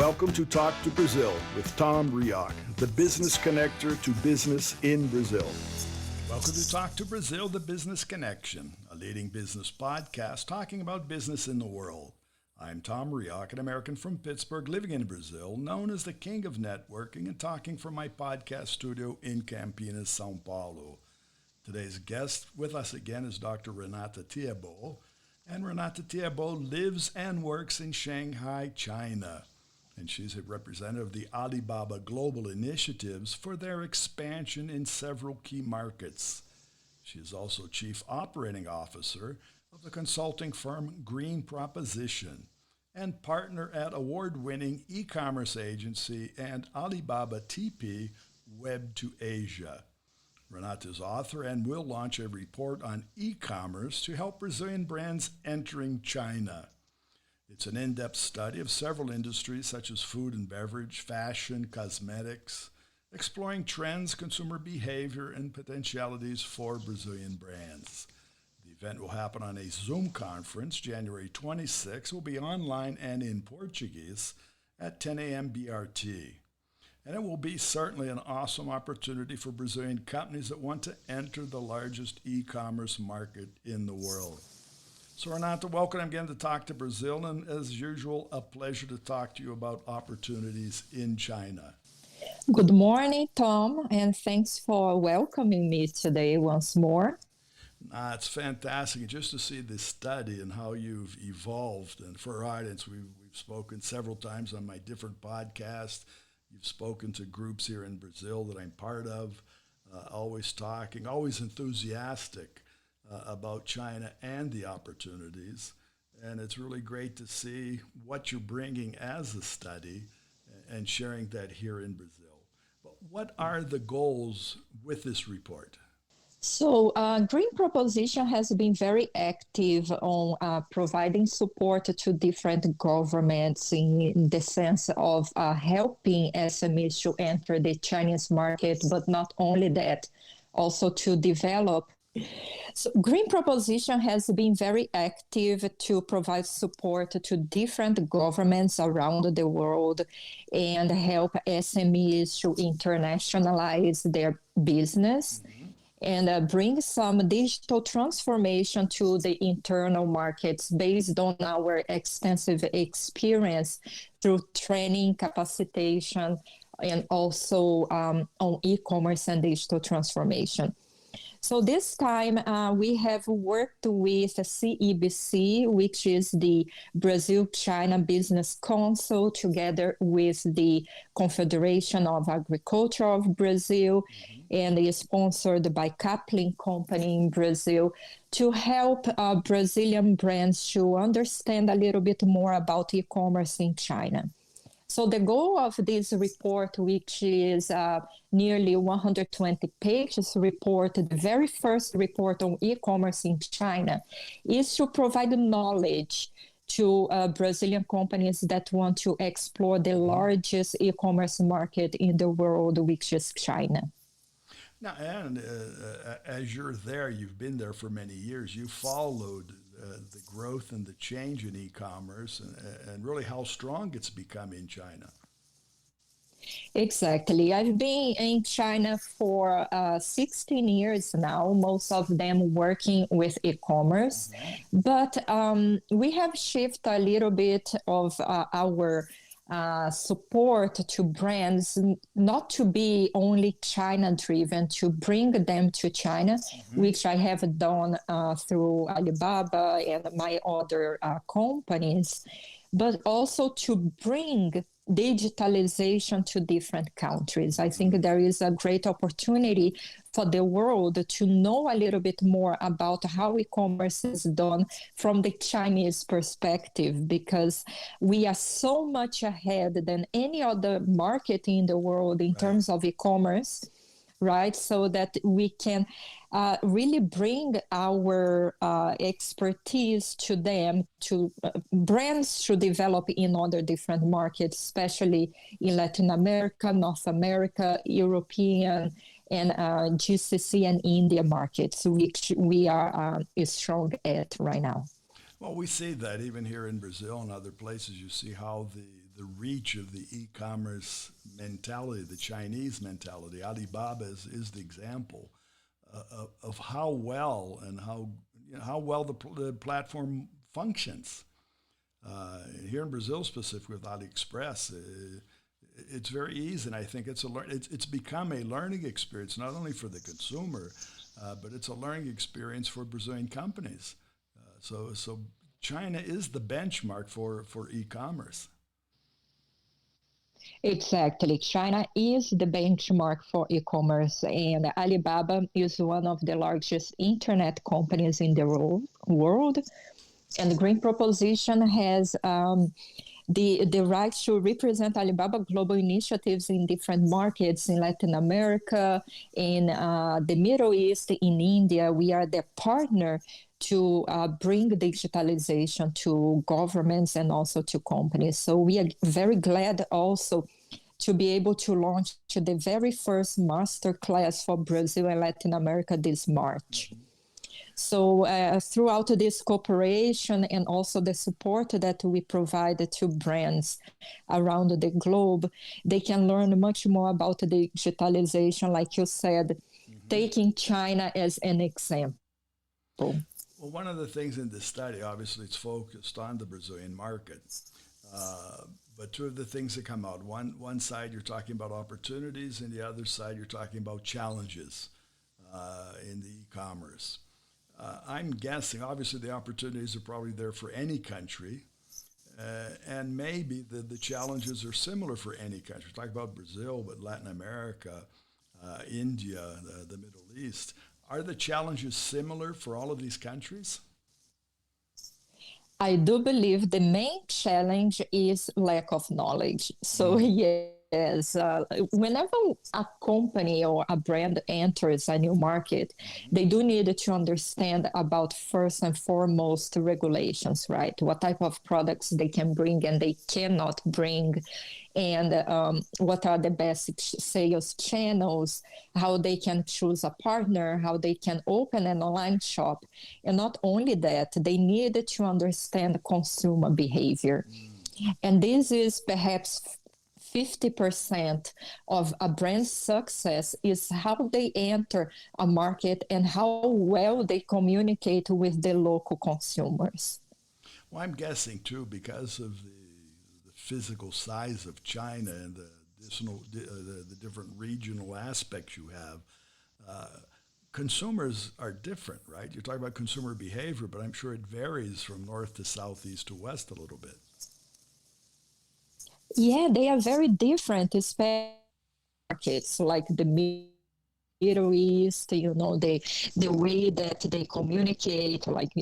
Welcome to Talk to Brazil with Tom Reaoch, the business connector to business in Brazil. Welcome to Talk to Brazil, the Business Connection, a leading business podcast talking about business in the world. I'm Tom Reaoch, an American from Pittsburgh, living in Brazil, known as the king of networking and talking from my podcast studio in Campinas, São Paulo. Today's guest with us again is Dr. Renata Thiebaut, and Renata Thiebaut lives and works in Shanghai, China. And she's a representative of the Alibaba global initiatives for their expansion in several key markets. She is also Chief Operating Officer of the consulting firm Green Proposition and partner at award-winning e-commerce agency and Alibaba TP Web to Asia. Renata is author and will launch a report on e-commerce to help Brazilian brands entering China. It's an in-depth study of several industries such as food and beverage, fashion, cosmetics, exploring trends, consumer behavior, and potentialities for Brazilian brands. The event will happen on a Zoom conference January 26. It will be online and in Portuguese at 10 a.m. BRT. And it will be certainly an awesome opportunity for Brazilian companies that want to enter the largest e-commerce market in the world. So Renata, welcome again to Talk to Brazil, and as usual, a pleasure to talk to you about opportunities in China. Good morning, Tom, and thanks for welcoming me today once more. It's fantastic just to see this study and how you've evolved. And for our audience, we've spoken several times on my different podcasts. You've spoken to groups here in Brazil that I'm part of, always talking, always enthusiastic about China and the opportunities. And it's really great to see what you're bringing as a study and sharing that here in Brazil. But what are the goals with this report? So Green Proposition has been very active on providing support to different governments in the sense of helping SMEs to enter the Chinese market, but not only that, also to develop. So Green Proposition has been very active to provide support to different governments around the world and help SMEs to internationalize their business and bring some digital transformation to the internal markets based on our extensive experience through training, capacitation, and also on e-commerce and digital transformation. So this time we have worked with CEBC, which is the Brazil-China Business Council, together with the Confederation of Agriculture of Brazil, and is sponsored by Kaplan Company in Brazil, to help Brazilian brands to understand a little bit more about e-commerce in China. So the goal of this report, which is nearly 120 pages report, the very first report on e-commerce in China, is to provide knowledge to Brazilian companies that want to explore the largest e-commerce market in the world, which is China. Now, and as you're there, you've been there for many years, you followed the growth and the change in e-commerce and really how strong it's become in China. Exactly. I've been in China for 16 years now, most of them working with e-commerce. But we have shifted a little bit of our support to brands, not to be only China-driven, to bring them to China, which I have done through Alibaba and my other companies, but also to bring digitalization to different countries. I think there is a great opportunity for the world to know a little bit more about how e-commerce is done from the Chinese perspective, because we are so much ahead than any other market in the world in terms of e-commerce, right? So that we can really bring our expertise to them, to brands to develop in other different markets, especially in Latin America, North America, European, and GCC and India markets, which we are strong at right now. Well, we see that even here in Brazil and other places. You see how the the reach of the e-commerce mentality, the Chinese mentality. Alibaba is the example of how well and how well the platform functions. Here in Brazil, specifically with AliExpress, it's very easy, and I think it's become a learning experience not only for the consumer, but it's a learning experience for Brazilian companies. So China is the benchmark for e-commerce. Exactly. China is the benchmark for e-commerce, and Alibaba is one of the largest internet companies in the world. And the Green Proposition has the right to represent Alibaba global initiatives in different markets in Latin America, in the Middle East, in India. We are the partner to bring digitalization to governments and also to companies. So we are very glad also to be able to launch the very first masterclass for Brazil and Latin America this March. So throughout this cooperation and also the support that we provide to brands around the globe, they can learn much more about digitalization, like you said, taking China as an example. Well, one of the things in this study, obviously, it's focused on the Brazilian market. But two of the things that come out, one side you're talking about opportunities, and the other side you're talking about challenges in the e-commerce. I'm guessing, obviously, the opportunities are probably there for any country, and maybe the challenges are similar for any country. Talk about Brazil, but Latin America, India, the Middle East. Are the challenges similar for all of these countries? I do believe the main challenge is lack of knowledge. So yes, whenever a company or a brand enters a new market, they do need to understand about first and foremost regulations, right? What type of products they can bring and they cannot bring, and what are the basic sales channels, how they can choose a partner, how they can open an online shop. And not only that, they need to understand consumer behavior. And this is perhaps 50% of a brand's success is how they enter a market and how well they communicate with the local consumers. Well, I'm guessing, too, because of the physical size of China and the different regional aspects you have, consumers are different, right? You're talking about consumer behavior, but I'm sure it varies from north to south, east to west a little bit. Yeah, they are very different, especially markets like the Middle East, you know, the way that they communicate, like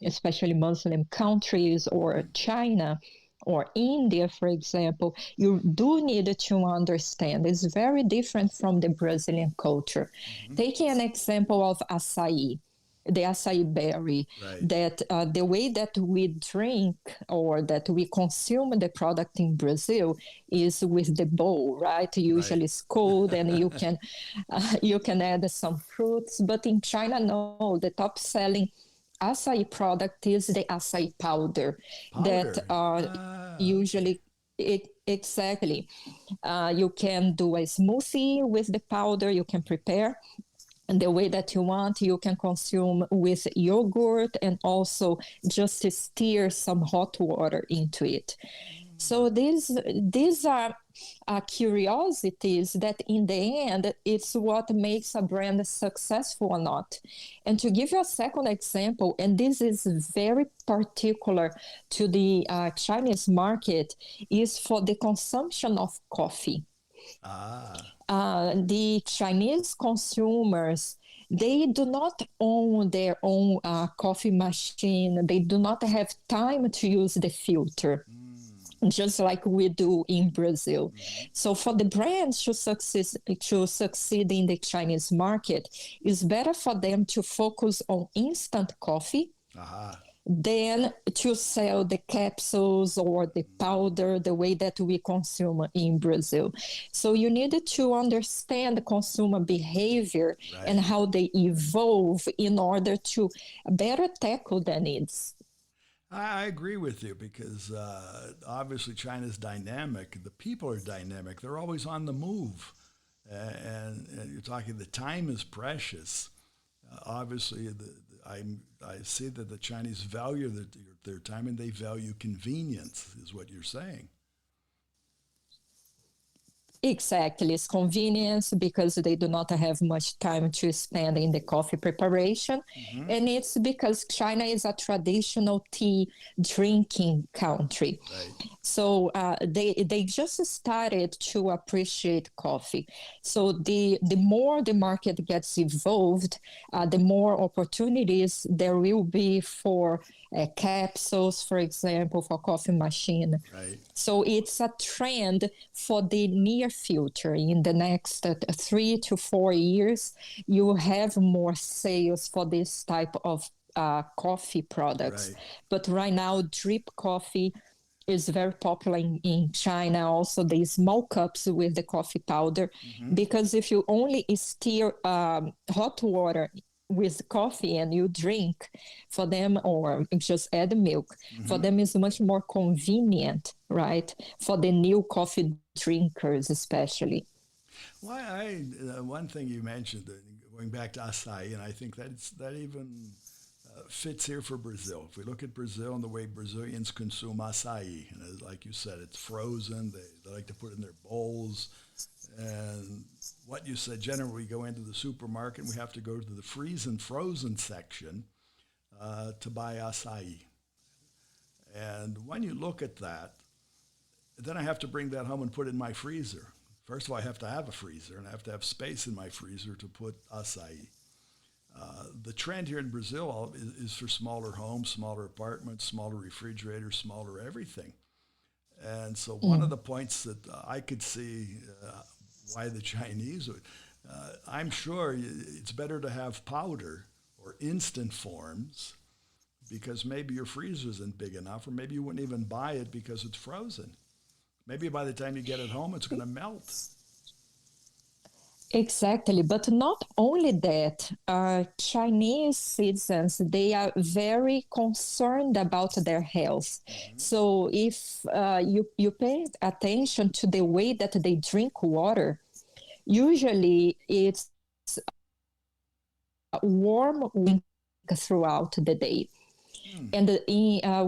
especially Muslim countries or China or India, for example, you do need to understand. It's very different from the Brazilian culture. Taking an example of açaí, the açaí berry, right. that the way that we drink or that we consume the product in Brazil is with the bowl, right? Usually it's cold and you can add some fruits. But in China, no, the top selling açaí product is the açaí powder. That usually exactly. You can do a smoothie with the powder, you can prepare the way that you want. You can consume with yogurt and also just stir some hot water into it. So these are curiosities that in the end, it's what makes a brand successful or not. And to give you a second example, and this is very particular to the Chinese market, is for the consumption of coffee. The Chinese consumers, they do not own their own coffee machine. They do not have time to use the filter, just like we do in Brazil. So for the brands to succeed in the Chinese market, it's better for them to focus on instant coffee than to sell the capsules or the powder the way that we consume in Brazil. So you need to understand consumer behavior and how they evolve in order to better tackle their needs. I agree with you because obviously China's dynamic. The people are dynamic. They're always on the move. And you're talking, the time is precious. Obviously, I see that the Chinese value their time, and they value convenience, is what you're saying. Exactly, it's convenience because they do not have much time to spend in the coffee preparation. Mm-hmm. And it's because China is a traditional tea drinking country. Right. So they just started to appreciate coffee. So the more the market gets evolved, the more opportunities there will be for capsules, for example, for coffee machine. Right. So it's a trend for the near future. In the next 3 to 4 years, you will have more sales for this type of coffee products. Right. But right now, drip coffee is very popular in China. Also, the small cups with the coffee powder, Mm-hmm. because if you only stir hot water with coffee and you drink, for them, or just add milk, for Mm-hmm. them is much more convenient, right? For the new coffee drinkers especially. Well, one thing you mentioned, going back to acai, and I think that even fits here for Brazil. If we look at Brazil and the way Brazilians consume acai, and like you said, it's frozen. They like to put it in their bowls. And what you said, generally, we go into the supermarket and we have to go to the freeze and frozen section to buy acai. And when you look at that, then I have to bring that home and put it in my freezer. First of all, I have to have a freezer, and I have to have space in my freezer to put acai. The trend here in Brazil is for smaller homes, smaller apartments, smaller refrigerators, smaller everything. And so one of the points that I could see why the Chinese would, I'm sure it's better to have powder or instant forms because maybe your freezer isn't big enough, or maybe you wouldn't even buy it because it's frozen. Maybe by the time you get it home, it's going to melt. Exactly, but not only that, Chinese citizens, they are very concerned about their health. Mm-hmm. So if you pay attention to the way that they drink water, usually it's warm wind throughout the day. And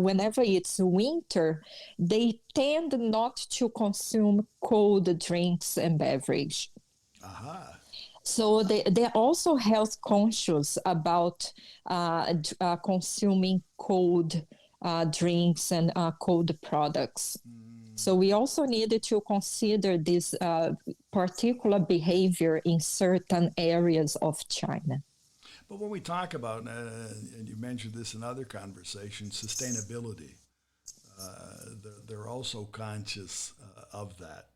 whenever it's winter, they tend not to consume cold drinks and beverage. Aha. So they're also health conscious about consuming cold drinks and cold products. So we also need to consider this particular behavior in certain areas of China. But when we talk about, and you mentioned this in other conversations, sustainability, they're also conscious of that.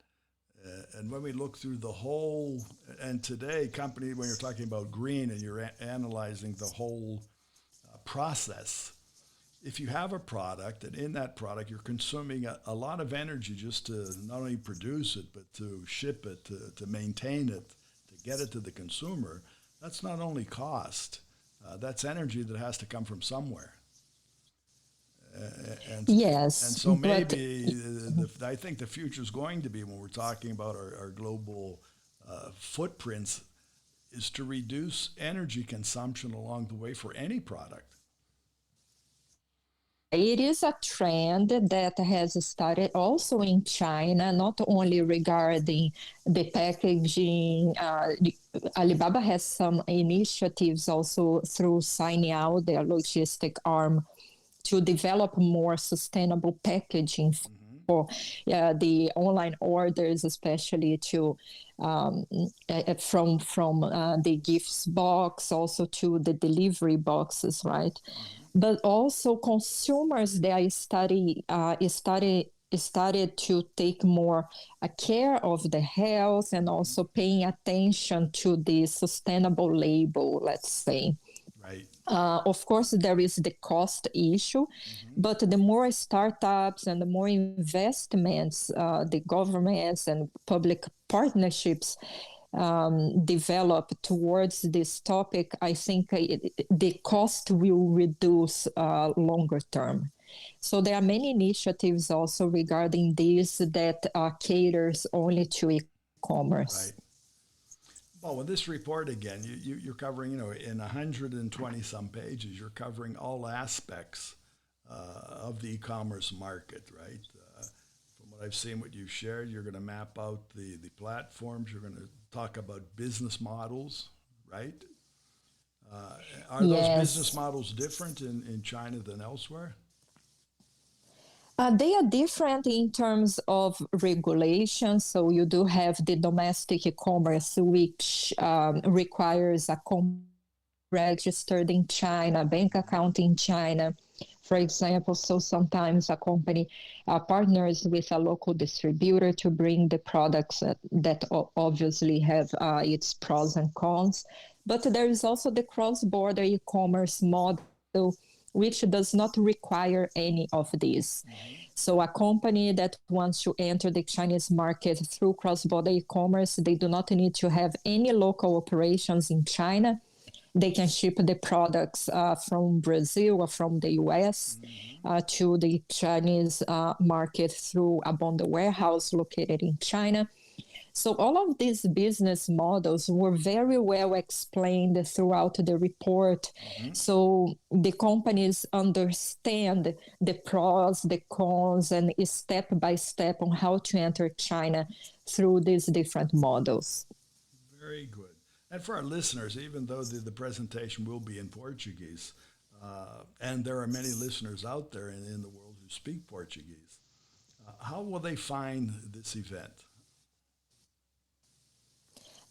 And when we look through the whole, and today, when you're talking about green and you're analyzing the whole process, if you have a product, and in that product you're consuming a lot of energy just to not only produce it, but to ship it, to maintain it, to get it to the consumer, that's not only cost, that's energy that has to come from somewhere. Yes. And so maybe I think the future is going to be, when we're talking about our global footprints, is to reduce energy consumption along the way for any product. It is a trend that has started also in China, not only regarding the packaging. Alibaba has some initiatives also through Sanyao, their logistic arm, to develop more sustainable packaging for the online orders, especially to from the gifts box also to the delivery boxes, right? But also consumers, they started to take more care of the health and also paying attention to the sustainable label, let's say. Right. Of course, there is the cost issue, but the more startups and the more investments the governments and public partnerships develop towards this topic, I think the cost will reduce longer term. So there are many initiatives also regarding this that caters only to e-commerce. Right. Well, with this report again, you're covering, in 120 some pages, you're covering all aspects of the e-commerce market, right? From what I've seen, what you've shared, you're going to map out the platforms. You're going to talk about business models, right? Are those business models different in China than elsewhere? They are different in terms of regulation. So you do have the domestic e-commerce, which requires a company registered in China, bank account in China, for example. So sometimes a company partners with a local distributor to bring the products that obviously have its pros and cons. But there is also the cross-border e-commerce model, which does not require any of these. So a company that wants to enter the Chinese market through cross-border e-commerce, they do not need to have any local operations in China. They can ship the products from Brazil or from the US to the Chinese market through a bonded warehouse located in China. So all of these business models were very well explained throughout the report. So the companies understand the pros, the cons, and step by step on how to enter China through these different models. Very good. And for our listeners, even though the presentation will be in Portuguese, and there are many listeners out there in the world who speak Portuguese, how will they find this event?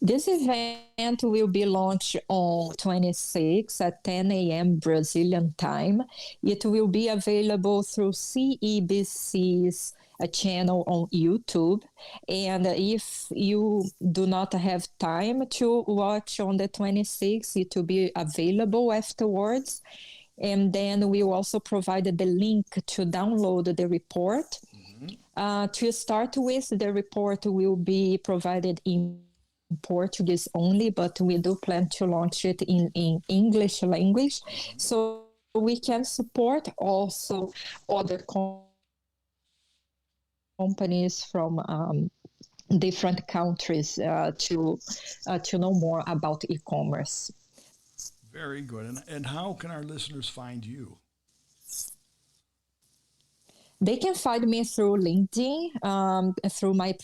This event will be launched on 26 at 10 a.m. Brazilian time. It will be available through CEBC's channel on YouTube. And if you do not have time to watch on the 26th, it will be available afterwards. And then we will also provide the link to download the report. To start with, the report will be provided in Portuguese only, but we do plan to launch it in English language, so we can support also other companies from different countries to know more about e-commerce. Very good. And how can our listeners find you? They can find me through LinkedIn, through my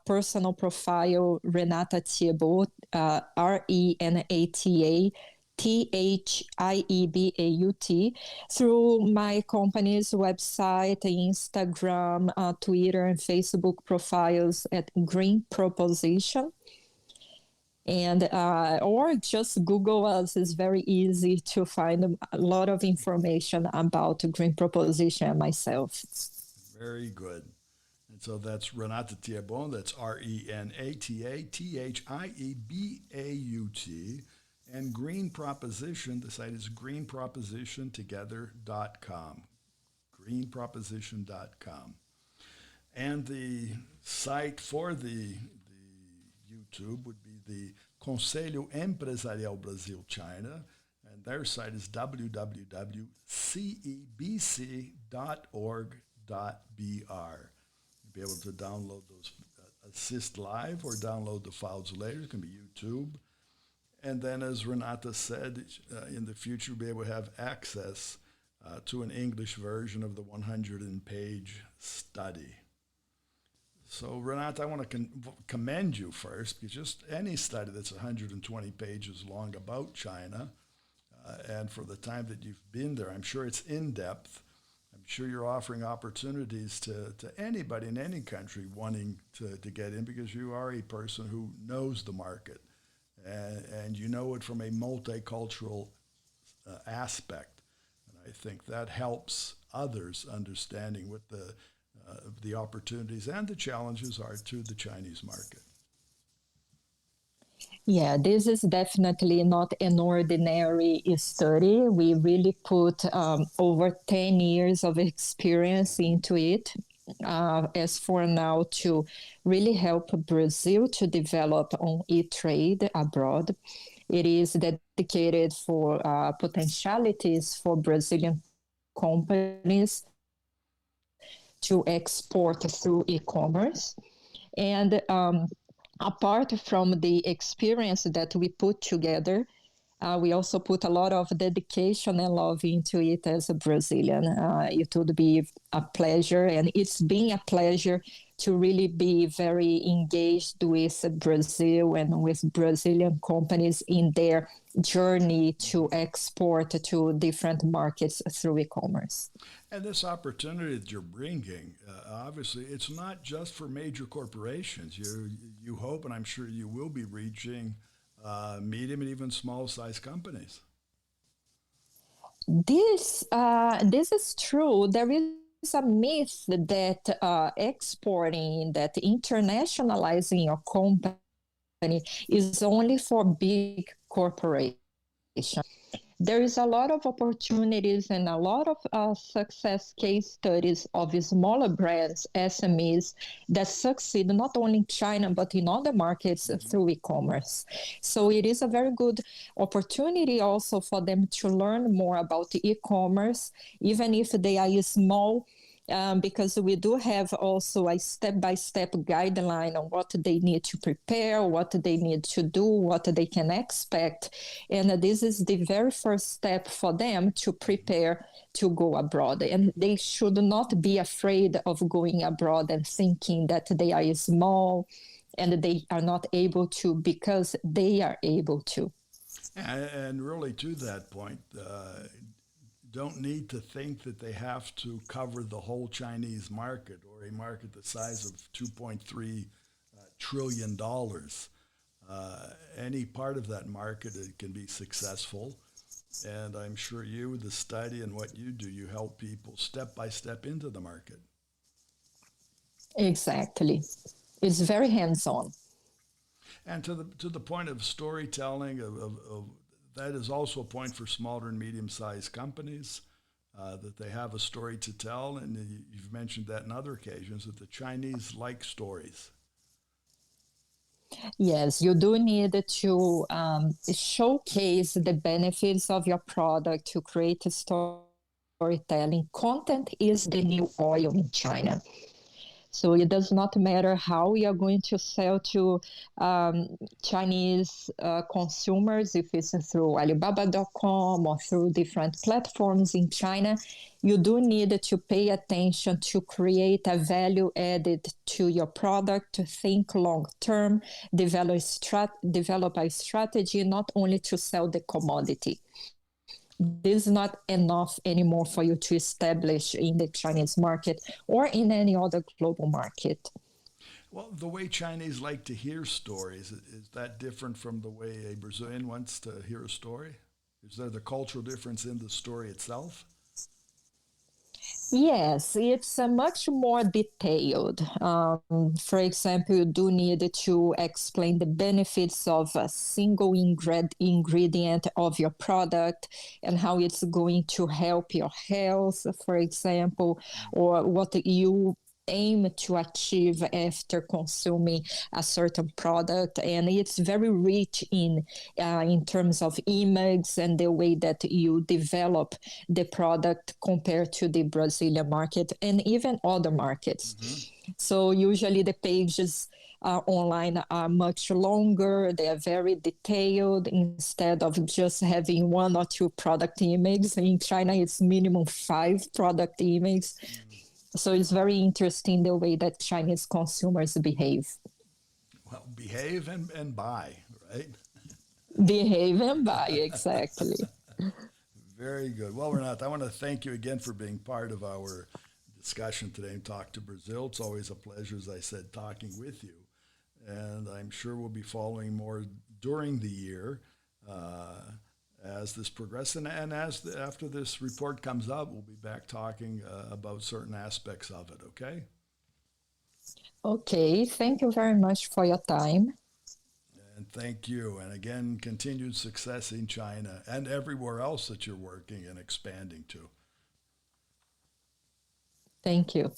personal profile, Renata Thiebaut, Renata Thiebaut, through my company's website, Instagram, Twitter, and Facebook profiles at Green Proposition. And or just Google us. Is very easy to find a lot of information about Green Proposition and myself. Very good. And so that's Renata Thiebaut. That's Renata Thiebaut. And Green Proposition, the site is greenpropositiontogether.com. Greenproposition.com. And the site for the YouTube would be the Conselho Empresarial Brasil China, and their site is www.cebc.org.br. You'll be able to download those, assist live or download the files later. It can be YouTube. And then, as Renata said, in the future, you'll be able to have access to an English version of the 100-page study. So, Renata, I want to commend you first, because just any study that's 120 pages long about China, and for the time that you've been there, I'm sure it's in-depth. I'm sure you're offering opportunities to anybody in any country wanting to get in, because you are a person who knows the market, and you know it from a multicultural aspect. And I think that helps others understanding what the opportunities and the challenges are to the Chinese market. Yeah, this is definitely not an ordinary study. We really put over 10 years of experience into it. As for now, to really help Brazil to develop on e-trade abroad. It is dedicated for potentialities for Brazilian companies to export through e-commerce. And apart from the experience that we put together, we also put a lot of dedication and love into it as a Brazilian. It would be a pleasure, and it's been a pleasure to really be very engaged with Brazil and with Brazilian companies in their journey to export to different markets through e-commerce. And this opportunity that you're bringing, obviously, it's not just for major corporations. You hope, and I'm sure you will be reaching medium and even small size companies. This is true. There is a myth that exporting, that internationalizing your company is only for big corporations. There is a lot of opportunities and a lot of success case studies of smaller brands, SMEs, that succeed not only in China, but in other markets through e-commerce. So it is a very good opportunity also for them to learn more about e-commerce, even if they are small, because we do have also a step-by-step guideline on what they need to prepare, what they need to do, what they can expect. And this is the very first step for them to prepare to go abroad. And they should not be afraid of going abroad and thinking that they are small and they are not able to, because they are able to. And really, to that point, don't need to think that they have to cover the whole Chinese market or a market the size of $2.3 trillion. Any part of that market, it can be successful. And I'm sure you, the study and what you do, you help people step by step into the market. Exactly. It's very hands-on. And to the point of storytelling, of that is also a point for smaller and medium-sized companies, that they have a story to tell. And you've mentioned that in other occasions, that the Chinese like stories. Yes, you do need to showcase the benefits of your product to create a storytelling. Content is the new oil in China. So it does not matter how we are going to sell to Chinese consumers, if it's through Alibaba.com or through different platforms in China. You do need to pay attention to create a value added to your product, to think long term, develop a strategy, not only to sell the commodity. This is not enough anymore for you to establish in the Chinese market or in any other global market. Well, the way Chinese like to hear stories, is that different from the way a Brazilian wants to hear a story? Is there the cultural difference in the story itself? Yes, it's much more detailed. For example, you do need to explain the benefits of a single ingredient of your product and how it's going to help your health, for example, or what you aim to achieve after consuming a certain product. And it's very rich in terms of images and the way that you develop the product compared to the Brazilian market and even other markets. Mm-hmm. So usually the pages online are much longer. They are very detailed instead of just having one or two product images. In China, it's minimum 5 product images. Mm-hmm. So it's very interesting the way that Chinese consumers behave. Well, behave and buy, right? Behave and buy, exactly. Very good. Well, Renata, I want to thank you again for being part of our discussion today and Talk to Brazil. It's always a pleasure, as I said, talking with you. And I'm sure we'll be following more during the year as this progresses. And after this report comes out, we'll be back talking about certain aspects of it, okay? Okay, thank you very much for your time. And thank you. And again, continued success in China and everywhere else that you're working and expanding to. Thank you.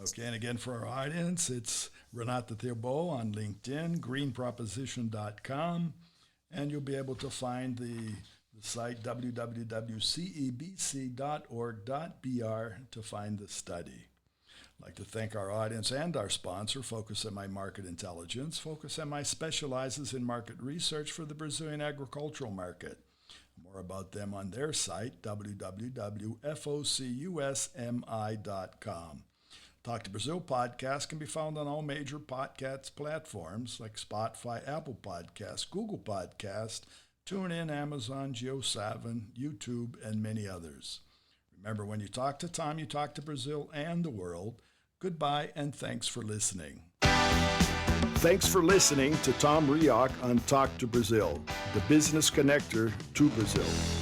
Okay, and again, for our audience, it's Renata Thiebaut on LinkedIn, greenproposition.com, and you'll be able to find the site www.cebc.org.br to find the study. I'd like to thank our audience and our sponsor, Focus MI Market Intelligence. Focus MI specializes in market research for the Brazilian agricultural market. More about them on their site, www.focusmi.com. Talk to Brazil podcast can be found on all major podcast platforms like Spotify, Apple Podcasts, Google Podcasts, TuneIn, Amazon, JioSaavn, YouTube, and many others. Remember, when you talk to Tom, you talk to Brazil and the world. Goodbye, and thanks for listening. Thanks for listening to Tom Reaoch on Talk to Brazil, the business connector to Brazil.